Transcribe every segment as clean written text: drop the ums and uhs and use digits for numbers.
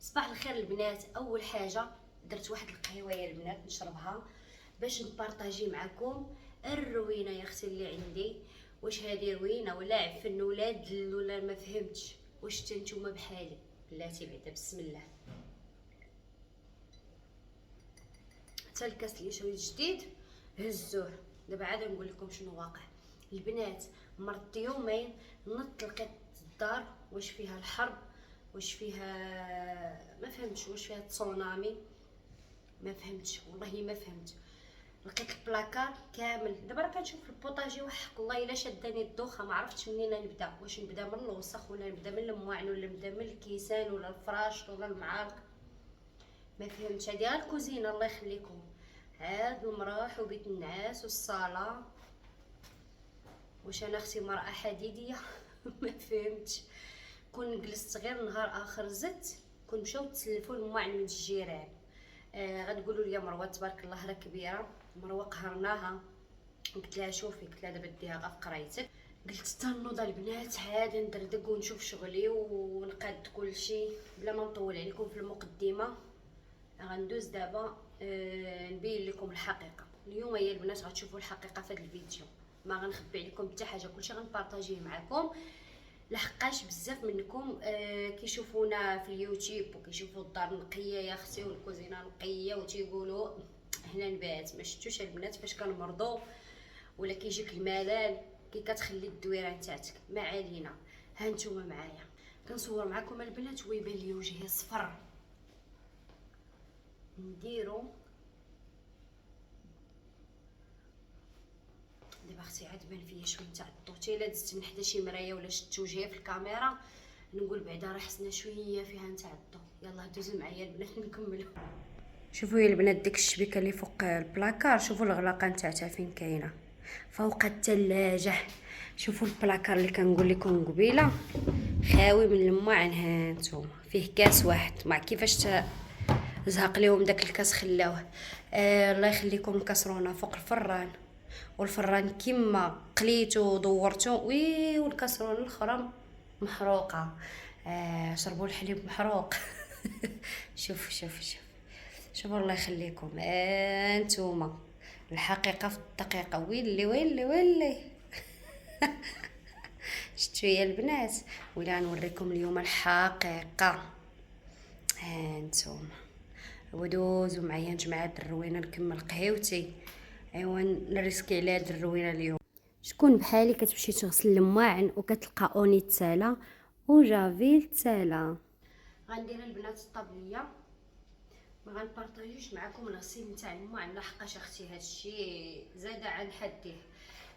صباح الخير البنات. اول حاجه درت واحد القهوه يا البنات نشربها باش نبارطاجي معكم الروينه يا اختي اللي عندي. واش هذه روينه ولا عفن ولا دل ولا ما فهمتش؟ واش حتى نتوما بحالي؟ بلاتي بعدا بسم الله. حتى الكاس اللي شريت جديد هزوه. دابا عاد نقول لكم شنو واقع البنات. مرضت يومين نط لقيت الدار واش فيها الحرب، واش فيها ما فهمتش، واش فيها تسونامي ما فهمتش، والله ما فهمت. لقيت البلاكار كامل. دابا راه كنشوف في البوطاجي وحق الله الا شداني الدوخه ما عرفتش منين نبدا، واش نبدا من الوسخ ولا نبدا من المواعن ولا نبدا من الكيسان ولا الفراش ولا المعالق، ما فهمتش. هادي غير الكوزينه الله يخليكم، هاد المراح وبيت النعاس والصاله. واش انا اختي مرأة حديديه؟ ما فهمتش. كون جلست غير نهار اخر زدت كون مشاو تسلفوا المواعن من الجيران. غتقولوا لي مروه تبارك الله راه كبيره. مروه قهرناها، قلت لها شوفي، قلت لها دابا ديها غا في قرايتك. قلت تنوض البنات عاد ندردق ونشوف شغلي ونقاد كلشي بلا ما نطول عليكم في المقدمه. غندوز دابا نبين لكم الحقيقه. اليوم يا البنات غتشوفوا الحقيقه في هذا الفيديو، ما غنخبي عليكم حتى حاجه، كلشي غنبارطاجيه معكم. لحقاش بزاف منكم كيشوفونا في اليوتيوب وكيشوفوا الدار نقيه يا اختي والكوزينه نقيه وتيقولوا هنا نبات. ما شفتوش البنات فاش كنمرضوا ولا كيجيك الملال كي كتخلي الدويره نتاعتك؟ ما علينا، ها نتوما معايا كنصور معكم البنات ويبان لي وجهي صفر. نديرو دابا اختي عاد بان فيا شويه تاع الضوء، الا دزت من حدا شي مرايه ولا شت وجهي في الكاميرا نقول بعدا راه حسنا شويه فيها نتاع الضوء. يلا دوزو معايا البنات نكملوا. شوفوا يا البنات ديك الشبيكه اللي فوق البلاكار، شوفوا الغلاقه نتاعها فين كاينه فوق الثلاجه. شوفوا البلاكار اللي كنقول لكم قبيله خاوي من الماعن، ها نتوما فيه كاس واحد مع كيفاش زهق ليهم داك الكاس خلاوه. الله يخليكم الكاسرونه فوق الفران، والفران كيما قليتو ودورتو وي، والكاسرونه الاخرى محروقه. شربوا الحليب محروق. شوف شوف شوف شوفوا الله يخليكم. انتوما الحقيقه في الدقيقه. ويلي ويلي ويلي. شتو يا البنات؟ ولا نوريكم اليوم الحقيقه. انتوما ودوزوا معايا نجمع هاد الروينه نكمل قهيوتي. ايوا نريسكي على هاد الروينه اليوم. شكون بحالي كتمشي تغسل المواعن وكتلقى اوني تسالا وجافيل تسالا؟ غندير البنات الطابليه، ما غنبارطاجيش معكم الغسيل نتاع المواعن لحقاش اختي هادشي زاده عن حده.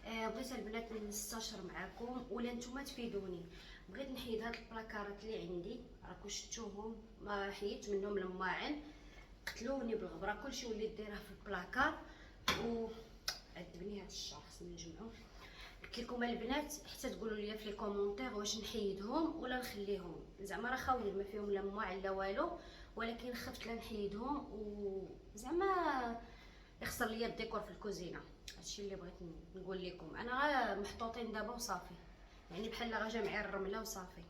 بغيت البنات نستشر معكم ولا نتوما تفيدوني. بغيت نحيد هاد البلاكارات اللي عندي، راكم شفتوهم ما حيدت منهم المواعن، قتلوني بالغبره كلشي وليت دايره في البلاكار. و عذبني هاد الشهر خصني نجمعو. قلت لكم البنات حتى تقولوا لي في لي كومونتير واش نحيدهم ولا نخليهم. زعما راه خاويين ما فيهم لا مواعن لا والو، ولكن خفت لا نحيدهم وزعما يخسر ليا الديكور في الكوزينه. هادشي اللي بغيت نقول لكم. انا غا محطوطين دابا وصافي، يعني بحال غا جامعين الرمله وصافي.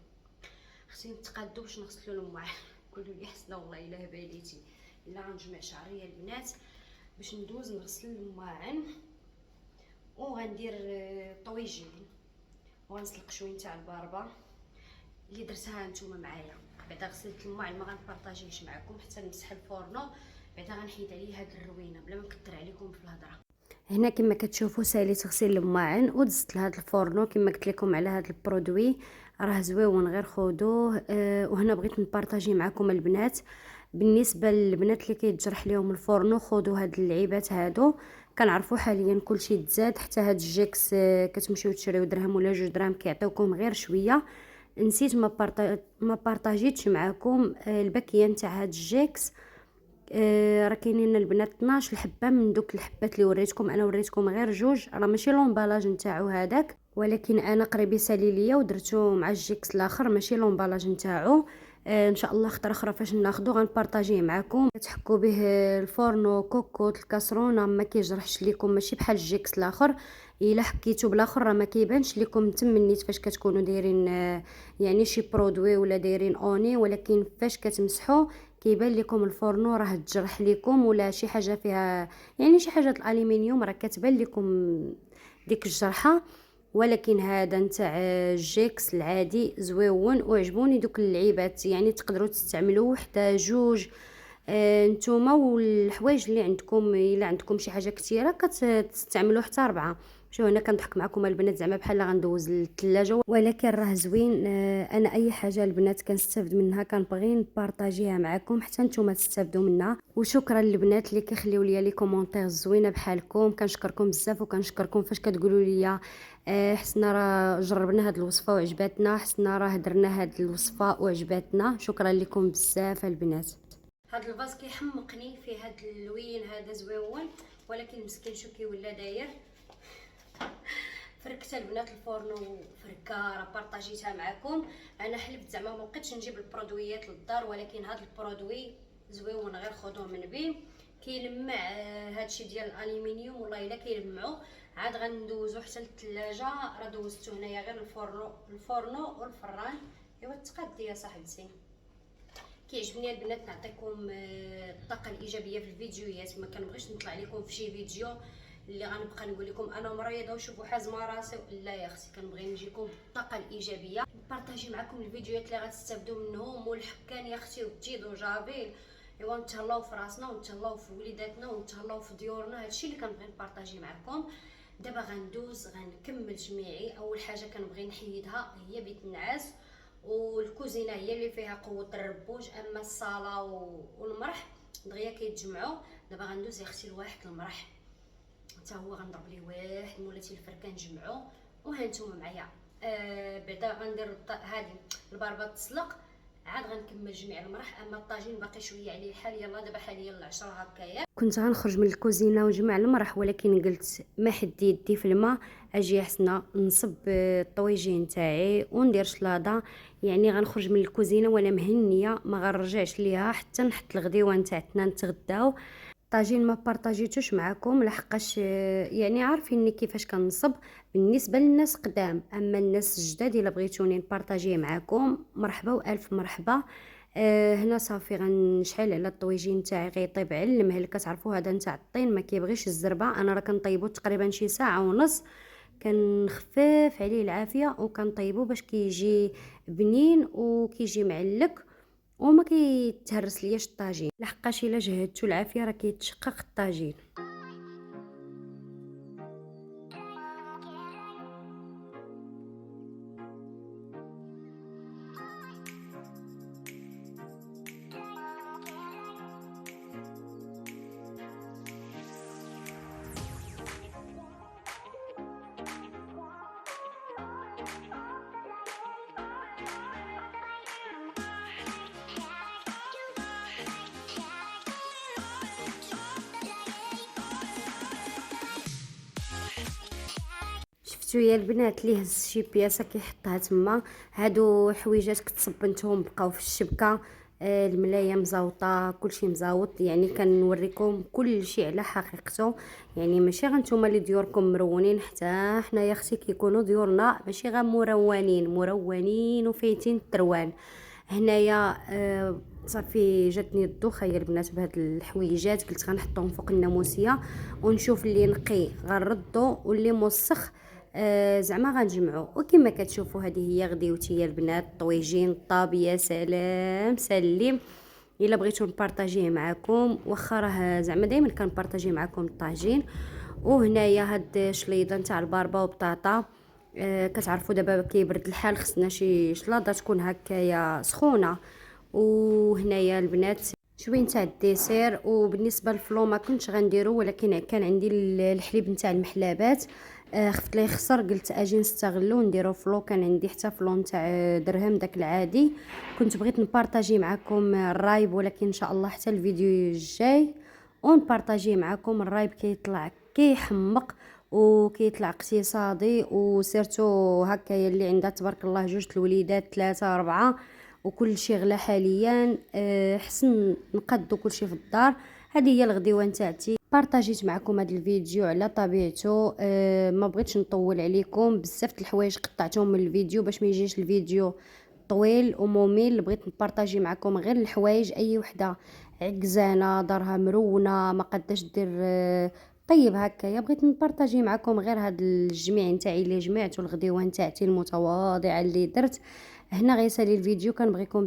خصني نتقادو باش نغسلو المواعن. قولوا لي حسنا والله الا هباليتي الا غنجمع شعريه البنات باش ندوز نغسل المواعن. وغندير طويجين وغنسلق شويه تاع الباربه اللي درتها نتوما معايا. بعدا غسلت المواعن ما غنبارطاجيش معكم حتى نمسح الفورنو، بعدا غنحيد عليه هاد الروينه بلا ما نكثر عليكم في الهضره. هنا كما كتشوفوا ساليت غسيل المواعن ودزت لهاد الفورنو كما قلت لكم على هاد البرودوي راه زويون غير خذوه. وهنا بغيت نبارطاجي معكم البنات بالنسبه للبنات اللي كيتجرح ليهم الفورنو، خذوا هاد اللعيبات هادو. كنعرفوا حاليا كلشي تزاد، حتى هاد الجيكس كتمشيو تشريو درهم ولا 2 دراهم كيعطيوكم غير شويه. نسيت ما بارطاجيتش معكم الباكيه نتاع هاد الجيكس. راه كاينين البنات 12 حبه من دوك الحبات اللي وريتكم. انا وريتكم غير 2، راه ماشي لومبالاج نتاعو هذاك، ولكن انا قريبي سالي ليا ودرتو مع الجيكس الاخر ماشي لومبالاج نتاعو. ان شاء الله خطره اخرى فاش ناخذو غنبارطاجيه معكم. تحكوا به الفورنو كوكوط الكاسرونه ما كيجرحش ليكم، ماشي بحال الجيكس الاخر. الا حكيتو بالاخر راه ما كيبانش ليكم تمنيت فاش كتكونوا دايرين يعني شي برودوي ولا دايرين اوني، ولكن فاش كتمسحوا كيبان لكم الفورنو راه تجرح لكم ولا شي حاجه فيها يعني شي حاجه الالومنيوم راه كتبان لكم ديك الجرحه. ولكن هذا نتاع الجيكس العادي زويون وعجبوني دوك اللعيبات، يعني تقدروا تستعملوه حتى جوج نتوما والحوايج اللي عندكم. الا عندكم شي حاجه كثيره كتستعملوا حتى 4. شوفوا هنا كنضحك معكم البنات زعما بحال غندوز للثلاجه، ولكن راه زوين. انا اي حاجه البنات كنستافد منها كنبغي نبارطاجيها معكم حتى نتوما تستافدوا منها. وشكرا للبنات اللي كيخليو لي كومونتير زوينه بحالكم، كنشكركم بزاف وكنشكركم فاش كتقولوا لي حسنا راه جربنا هاد الوصفه وعجباتنا، حسنا راه درنا هاد الوصفه وعجباتنا. شكرا لكم بزاف البنات. هاد الفاز كيحمقني فيه هاد اللوين هذا زويون، ولكن مسكين شو كي ولا داير. فركت البنات الفورنو فركه راه بارطاجيتها معكم. انا حلفت زعما ما بقيتش نجيب البرودويات للدار، ولكن هاد البرودوي زويون غير خذوه من بيه. كيلمع هادشي ديال الالومنيوم والله الا كيلمعو. عاد غندوزو حتى للثلاجه. راه دوزتو هنايا غير الفورنو والفران. ايوا تقادي يا صاحبتي. كيعجبني البنات نعطيكم الطاقه الايجابيه في الفيديوهات، ما كنبغيش نطلع لكم في شي فيديو اللي غنبقى نقول لكم انا مريضه وشوفوا حازمه راسي. لا يا اختي، كنبغي نجيكم بالطاقه الايجابيه، نبارطاجي معكم الفيديوهات اللي غتستافدوا منهم والحكان يا اختي والجيد وجافيل. ايوا نتهلاو في راسنا ونتهلاو في وليداتنا ونتهلاو في ديورنا. هادشي اللي كنبغي نبارطاجي معكم. دابا غندوز غنكمل جميعي. اول حاجه كنبغي نحيدها هي بيت النعاس، والكوزينه هي اللي فيها قوه الربوج. اما الصاله والمرح دغيا كيتجمعوا. دابا غندوز يا اختي لواحد المرح حتى هو غنضرب ليه واحد مولاتي الفركه نجمعو. وها نتوما معايا بعدا غندير هادي الباربه تسلق، عاد غنكمل جميع المرح. اما الطاجين باقي شويه عليه الحال. يلا دابا حاليا العشرة هكايا. كنت غنخرج من الكوزينه ونجمع المرح، ولكن قلت ما حدي يدي في الماء، اجي حسنا نصب الطويجين تاعي وندير شلاضه. يعني غنخرج من الكوزينه وانا مهنيه، ما غنرجعش ليها حتى نحط الغديوه تاعنا نتغداو. طاجين ما بارطاجيتوش معكم لحقاش يعني عارفيني كيفاش كنصب بالنسبه للناس قدام. اما الناس الجداد الا بغيتوني نبارطاجيه معكم مرحبا والف مرحبا. هنا صافي غنشعل على الطويجين تاعي غيطيب على المهل. كتعرفوا هذا نتاع الطين ما كيبغيش الزربه. انا راه كنطيبو تقريبا شي ساعه ونص، كنخفف عليه العافيه وكنطيبو باش كيجي بنين وكيجي معلك وما كيتهرس لياش الطاجين. لحقاش الا جهدتو العافيه راه كيتشقق الطاجين. شفتوا يا البنات اللي هز شي بياسه كيحطها تما. هادو حويجات كتصبنتهم بقاو في الشبكه. الملايه مزوطه كلشي مزوط. يعني كنوريكم كل شيء على حقيقته. يعني ماشي غير نتوما اللي ديوركم مرونين، حتى حنا يا اختي كيكونوا ديورنا ماشي غير مرونين وفايتين التروان. هنايا صافي جاتني الدوخه يا البنات بهاد الحويجات. قلت غنحطهم فوق الناموسيه ونشوف اللي نقي غنردو واللي موسخ زعما غنجمعو. وكما كتشوفوا هذه هي غديوتي يا البنات. طويجين طاب يا سلام سلم. الا بغيتو نبارطاجيه معكم واخا راه زعما دائما كنبارطاجي معكم الطاجين. وهنايا هاد شليضه نتاع الباربه وبطاطا. كتعرفوا دابا كيبرد الحال خصنا شي شلاضه تكون هكايا سخونه. وهنايا البنات شويه نتاع الديسير. وبالنسبه للفلو ما كنتش غنديرو، ولكن كان عندي الحليب نتاع المحلابات خفت ليه خسر. قلت اجي نستغلو نديرو فلو. كان عندي حتى فلو نتاع درهم داك العادي. كنت بغيت نبارطاجي معكم الرايب، ولكن ان شاء الله حتى الفيديو الجاي ونبارطاجي معكم. الرايب كيطلع كيحمق وكيطلع اقتصادي، وسيرتو هكايا اللي عندها تبارك الله جوج الوليدات 3 4 وكل شيء غلا حاليا. حسن نقدو كل شيء في الدار. هذه هي الغديوه نتاعتي، بارطاجيت معكم هذا الفيديو على طبيعته. ما بغيتش نطول عليكم بزاف الحوايج قطعتهم من الفيديو باش ما يجيش الفيديو طويل وممل. بغيت نبارطاجي معكم غير الحوايج، اي وحده عكزانه دارها مرونه ما قداش دير طيب هكايا، بغيت نبارطاجي معكم غير هاد الجميع نتاعي اللي جمعته، الغديوه نتاعتي المتواضعه اللي درت. هنا غيسالي الفيديو، كنبغيكم